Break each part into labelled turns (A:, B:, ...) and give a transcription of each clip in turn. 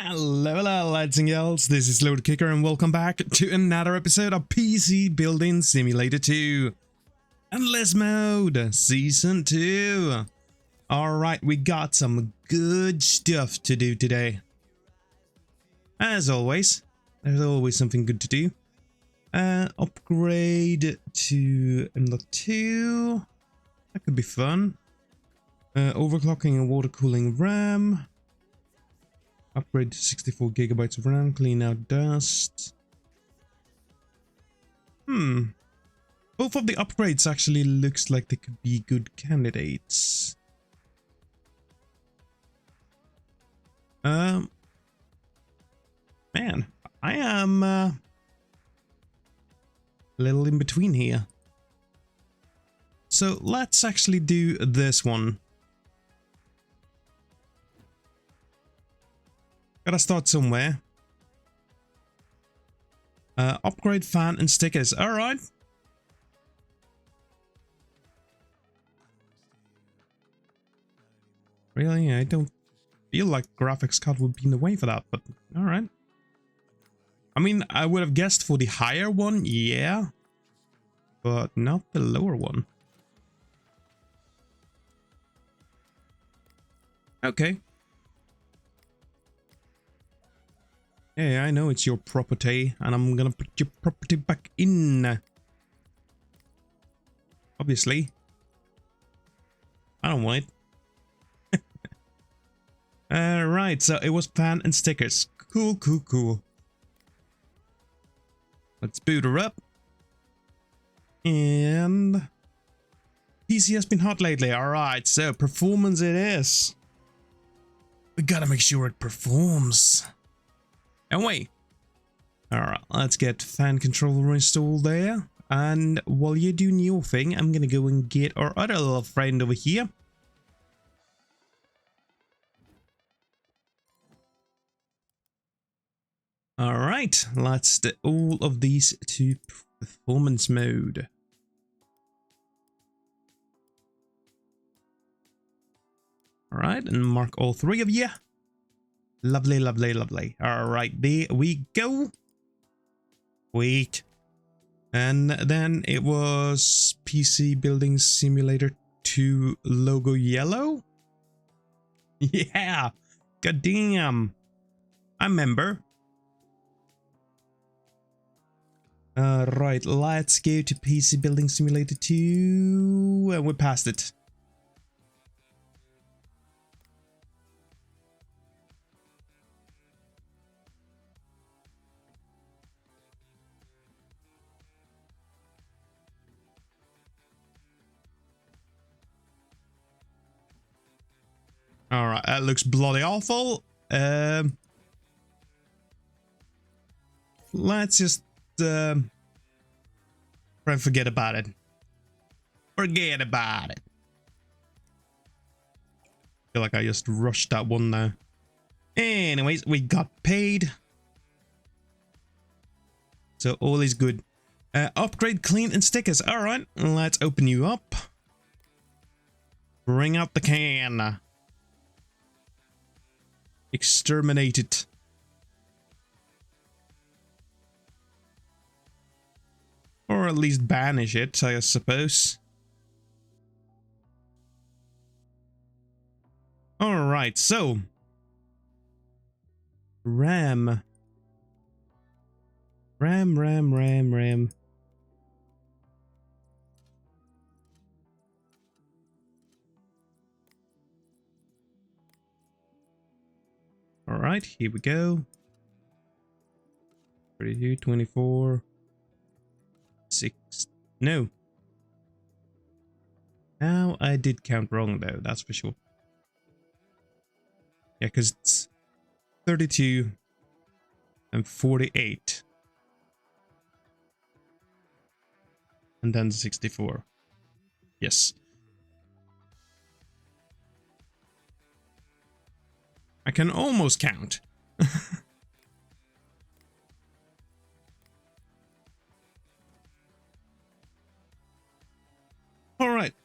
A: Hello, lads and girls, this is Lord Kicker and welcome back to another episode of PC Building Simulator 2 Endless Mode Season 2. Alright, we got some good stuff to do today. As always, there's always something good to do. Upgrade to M.2. That could be fun. Overclocking and water cooling RAM. Upgrade to 64 gigabytes of RAM, clean out dust. Both of the upgrades actually looks like they could be good candidates. Man, I am a little in between here. So let's actually do this one. Gotta start somewhere. Upgrade fan and stickers. Alright. Really? I don't feel like graphics card would be in the way for that, but alright. I mean, I would have guessed for the higher one, yeah. But not the lower one. Okay. Yeah, I know it's your property, and I'm gonna put your property back in. Obviously. I don't want it. Alright, so it was fan and stickers. Cool, cool, cool. Let's boot her up. And PC has been hot lately. Alright, so performance it is. We gotta make sure it performs. And wait. Alright, let's get fan controller installed there. And while you're doing your thing, I'm gonna go and get our other little friend over here. Alright, let's do all of these to performance mode. Alright, and mark all three of you. Lovely, lovely, lovely. Alright, there we go. Wait. And then it was PC Building Simulator 2 logo yellow? Yeah. God damn. I remember. Right, let's go to PC Building Simulator 2. And we passed it. Alright, that looks bloody awful. Let's just try and forget about it. Forget about it. I feel like I just rushed that one now. Anyways, we got paid. So all is good. Upgrade, clean, and stickers. Alright, let's open you up. Bring out the can. Exterminate it. Or at least banish it, I suppose. Alright, so RAM. RAM. Alright, here we go. 32, 24, 6. No. Now I did count wrong though, that's for sure. Yeah, because it's 32 and 48. And then 64. Yes. I can almost count. Alright,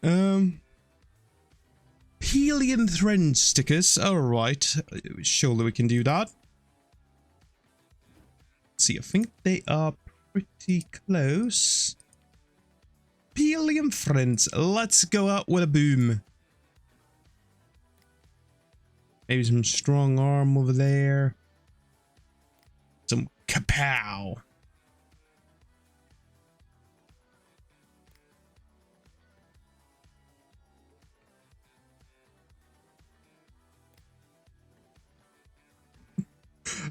A: Helium Thread stickers, alright, surely we can do that. Let's see, I think they are pretty close. Helium friends, let's go out with a boom. Maybe some strong arm over there. Some kapow.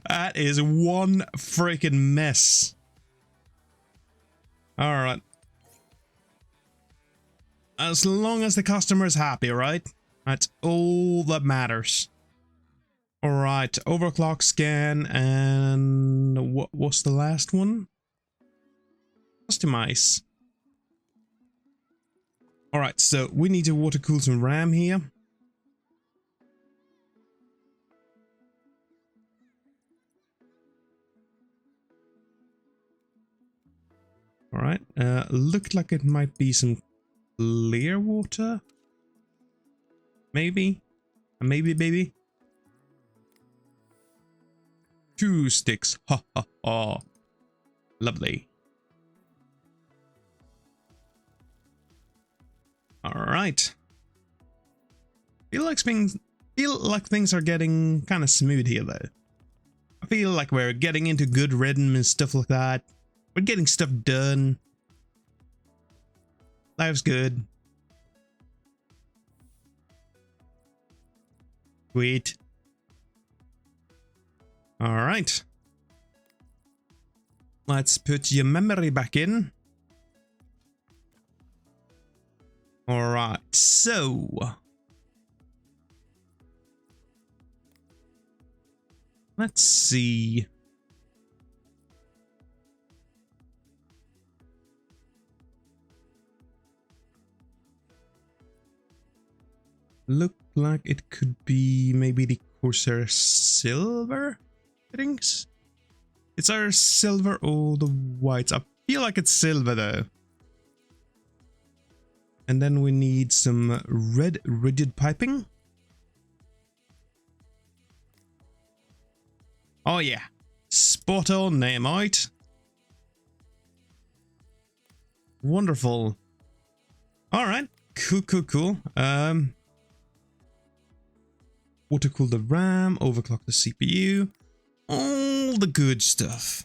A: That is one freaking mess. All right. As long as the customer is happy, right? That's all that matters. All right, overclock scan, and what was the last one? Customize. All right, so we need to water cool some RAM here. All right, looked like it might be some clear water. Maybe, maybe. 2 sticks, ha ha ha. Lovely. All right. Feel like things are getting kind of smooth here, though. I feel like we're getting into good rhythm and stuff like that. We're getting stuff done. Life's good. Sweet. All right. Let's put your memory back in. All right, so let's see. Look like it could be maybe the Corsair silver fittings. It's our silver or the whites. I feel like it's silver though. And then we need some red rigid piping. Oh yeah, spot on there, mate. Wonderful. All right, cool. Water cool the RAM, overclock the CPU, all the good stuff.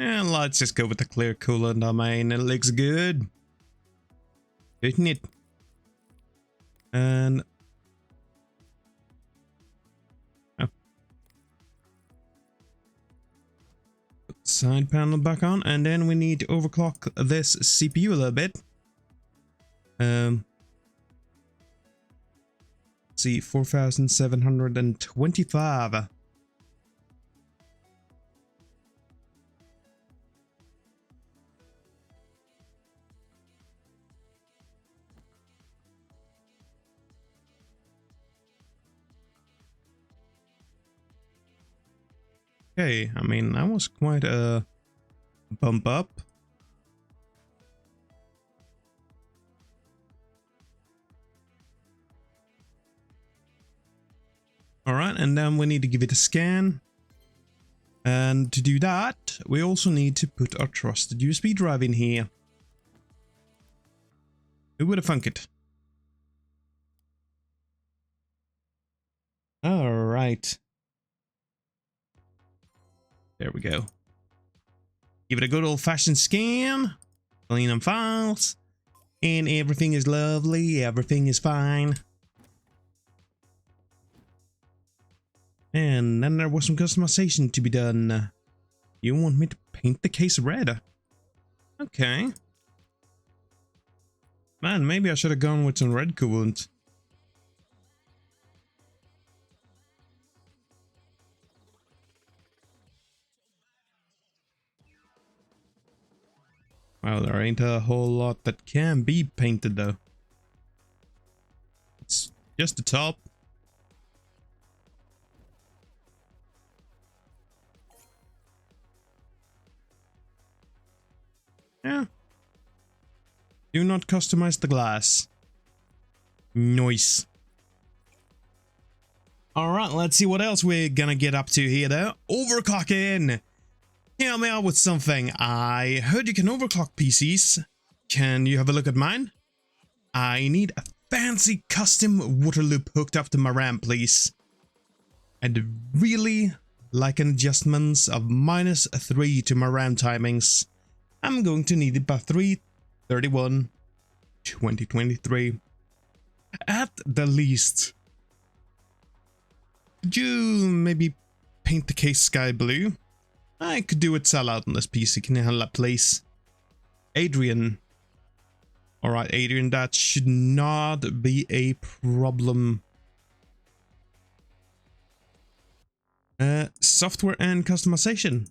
A: And let's just go with the clear coolant. I mean, it looks good, isn't it? And put the side panel back on, and then we need to overclock this CPU a little bit. Let's see, 4725. Okay, I mean, that was quite a bump up. All right, and then we need to give it a scan. And to do that, we also need to put our trusted USB drive in here. Who would have thunk it? All right. There we go. Give it a good old-fashioned scan. Clean them files. And everything is lovely. Everything is fine. And then there was some customization to be done. You want me to paint the case red? Okay. Man, maybe I should have gone with some red coolant. Well, there ain't a whole lot that can be painted though. It's just the top. Yeah. Do not customize the glass. Nice. Alright, let's see what else we're gonna get up to here though. Overclocking! Hear me out with something. I heard you can overclock PCs. Can you have a look at mine? I need a fancy custom water loop hooked up to my RAM, please. I'd really like an adjustments of -3 to my RAM timings. I'm going to need it by 3/31/2023. At the least. Could you maybe paint the case sky blue? I could do it sell out on this PC. Can you handle that, please? Adrian. Alright, Adrian, that should not be a problem. Software and customization.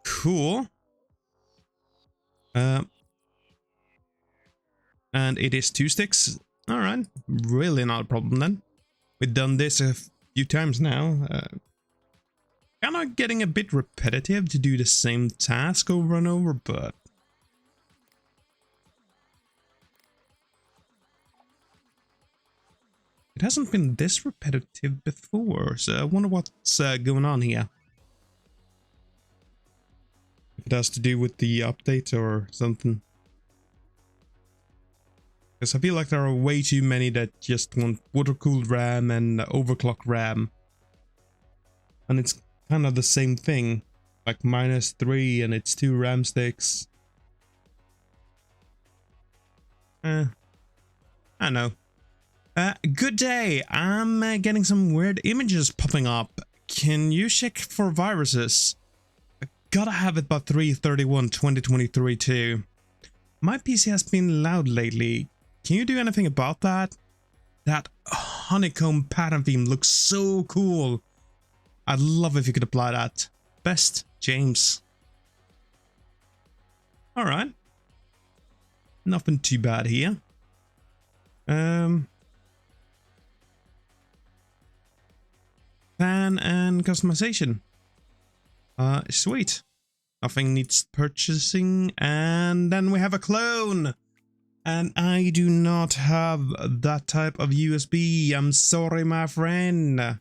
A: Cool. And it is 2 sticks. Alright, really not a problem then. We've done this a few times now. Kind of getting a bit repetitive to do the same task over and over, but it hasn't been this repetitive before, so I wonder what's going on here. If it has to do with the update or something. Because I feel like there are way too many that just want water-cooled RAM and overclock RAM. And it's kind of the same thing. Like -3 and it's 2 RAM sticks. I know. Good day. I'm getting some weird images popping up. Can you check for viruses? I gotta have it by 3/31/2023 too. My PC has been loud lately. Can you do anything about that? That honeycomb pattern theme looks so cool. I'd love if you could apply that. Best, James. Alright. Nothing too bad here. Fan and customization. Sweet. Nothing needs purchasing. And then we have a clone. And I do not have that type of USB. I'm sorry, my friend.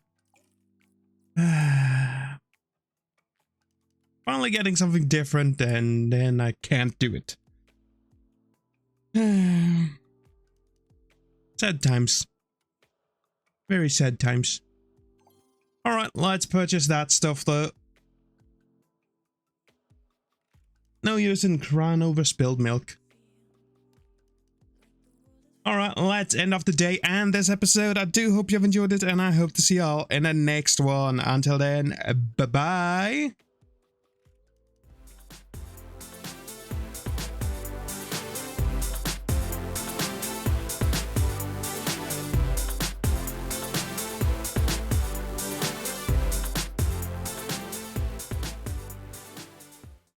A: Finally getting something different, and then I can't do it. Sad times. Very sad times. Alright, let's purchase that stuff though. No use in crying over spilled milk. Alright, let's end off the day and this episode. I do hope you've enjoyed it, and I hope to see y'all in the next one. Until then, bye-bye.